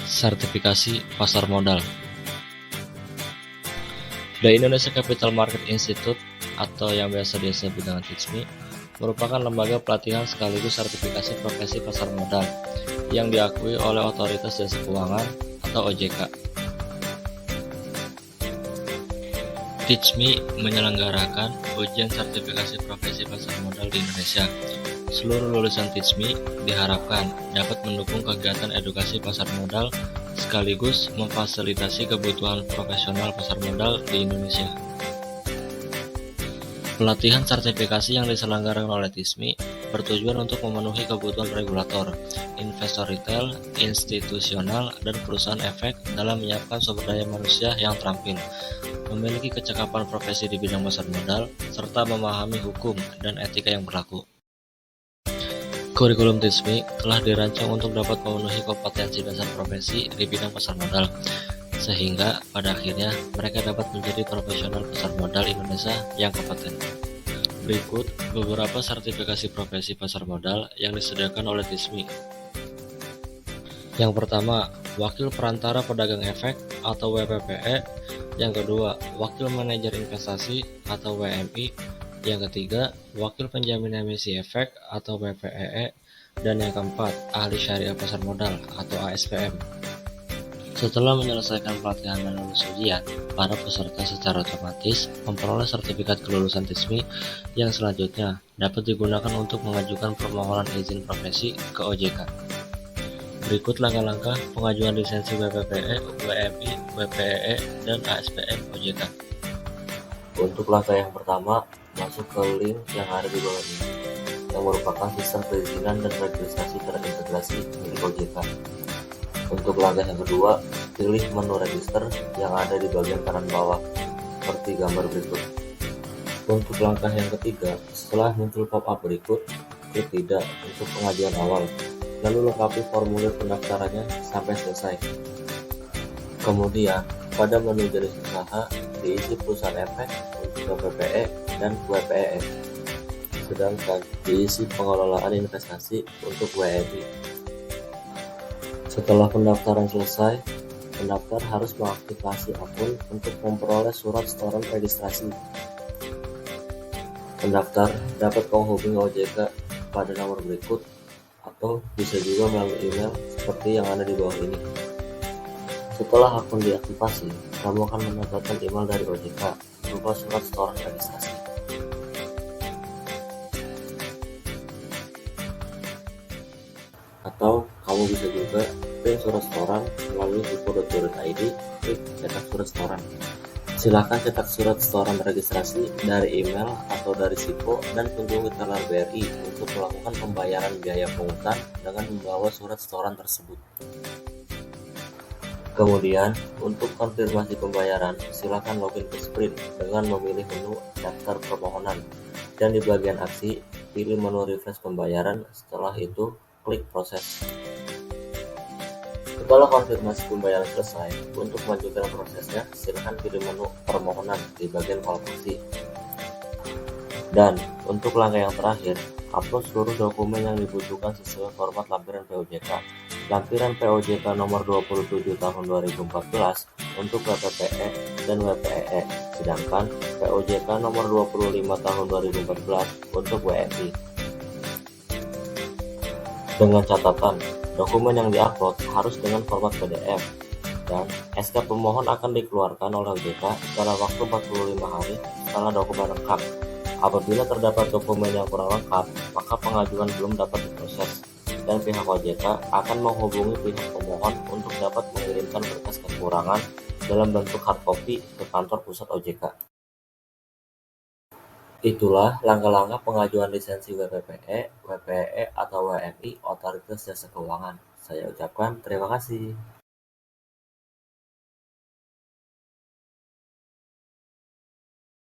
Sertifikasi pasar modal. The Indonesia Capital Market Institute atau yang biasa disebut dengan TICMI merupakan lembaga pelatihan sekaligus sertifikasi profesi pasar modal yang diakui oleh Otoritas Jasa Keuangan atau OJK. TICMI menyelenggarakan ujian sertifikasi profesi pasar modal di Indonesia. Seluruh lulusan TICMI diharapkan dapat mendukung kegiatan edukasi pasar modal sekaligus memfasilitasi kebutuhan profesional pasar modal di Indonesia. Pelatihan sertifikasi yang diselenggarakan oleh TICMI bertujuan untuk memenuhi kebutuhan regulator, investor retail, institusional, dan perusahaan efek dalam menyiapkan sumber daya manusia yang terampil, memiliki kecakapan profesi di bidang pasar modal, serta memahami hukum dan etika yang berlaku. Kurikulum TICMI telah dirancang untuk dapat memenuhi kompetensi dasar profesi di bidang pasar modal, sehingga pada akhirnya mereka dapat menjadi profesional pasar modal Indonesia yang kompeten. Berikut beberapa sertifikasi profesi pasar modal yang disediakan oleh TICMI. Yang pertama, Wakil Perantara Pedagang Efek atau WPPE. Yang kedua, Wakil Manajer Investasi atau WMI. Yang ketiga, Wakil Penjamin Emisi Efek atau WPEE. Dan yang keempat, Ahli Syariah Pasar Modal atau ASPM. Setelah menyelesaikan pelatihan dan lulus ujian, para peserta secara otomatis memperoleh sertifikat kelulusan TICMI yang selanjutnya dapat digunakan untuk mengajukan permohonan izin profesi ke OJK. Berikut langkah-langkah pengajuan lisensi WPPE, WMI, WPEE, dan ASPM OJK. Untuk langkah yang pertama, masuk ke link yang ada di bawah ini, yang merupakan sistem perizinan dan registrasi terintegrasi milik OJK. Untuk langkah yang kedua, pilih menu register yang ada di bagian kanan bawah, seperti gambar berikut. Untuk langkah yang ketiga, setelah muncul pop-up berikut, klik tidak untuk pengajuan awal, lalu lengkapi formulir pendaftarannya sampai selesai. Kemudian, pada menu jenis usaha, diisi perusahaan efek untuk WPPE dan WPEE, sedangkan diisi pengelolaan investasi untuk WMI. Setelah pendaftaran selesai, pendaftar harus mengaktifasi akun untuk memperoleh surat setoran registrasi. Pendaftar dapat menghubungi OJK pada nomor berikut atau bisa juga melalui email seperti yang ada di bawah ini. Setelah akun diaktifasi, kamu akan mendapatkan email dari OJK berupa surat setoran registrasi. Atau kamu bisa juga print surat setoran melalui sipo.go.id, klik cetak surat setoran. Silakan cetak surat setoran registrasi dari email atau dari Sipo dan kunjungi teller BRI untuk melakukan pembayaran biaya pungutan dengan membawa surat setoran tersebut. Kemudian, untuk konfirmasi pembayaran, silakan login ke Sprint dengan memilih menu daftar permohonan dan di bagian aksi, pilih menu refresh pembayaran. Setelah itu, klik proses. Setelah konfirmasi pembayaran selesai, untuk melanjutkan prosesnya, silakan pilih menu permohonan di bagian kalkulasi. Dan untuk langkah yang terakhir, upload seluruh dokumen yang dibutuhkan sesuai format lampiran POJK. Lampiran POJK nomor 27 tahun 2014 untuk WPPE dan WPEE, sedangkan POJK nomor 25 tahun 2014 untuk WMI. Dengan catatan, dokumen yang diupload harus dengan format PDF, dan SK pemohon akan dikeluarkan oleh OJK dalam waktu 45 hari setelah dokumen lengkap. Apabila terdapat dokumen yang kurang lengkap, maka pengajuan belum dapat diproses, dan pihak OJK akan menghubungi pihak pemohon untuk dapat mengirimkan berkas kekurangan dalam bentuk hard copy ke kantor pusat OJK. Itulah langkah-langkah pengajuan lisensi WPPE, WPEE, atau WMI Otoritas Jasa Keuangan. Saya ucapkan terima kasih.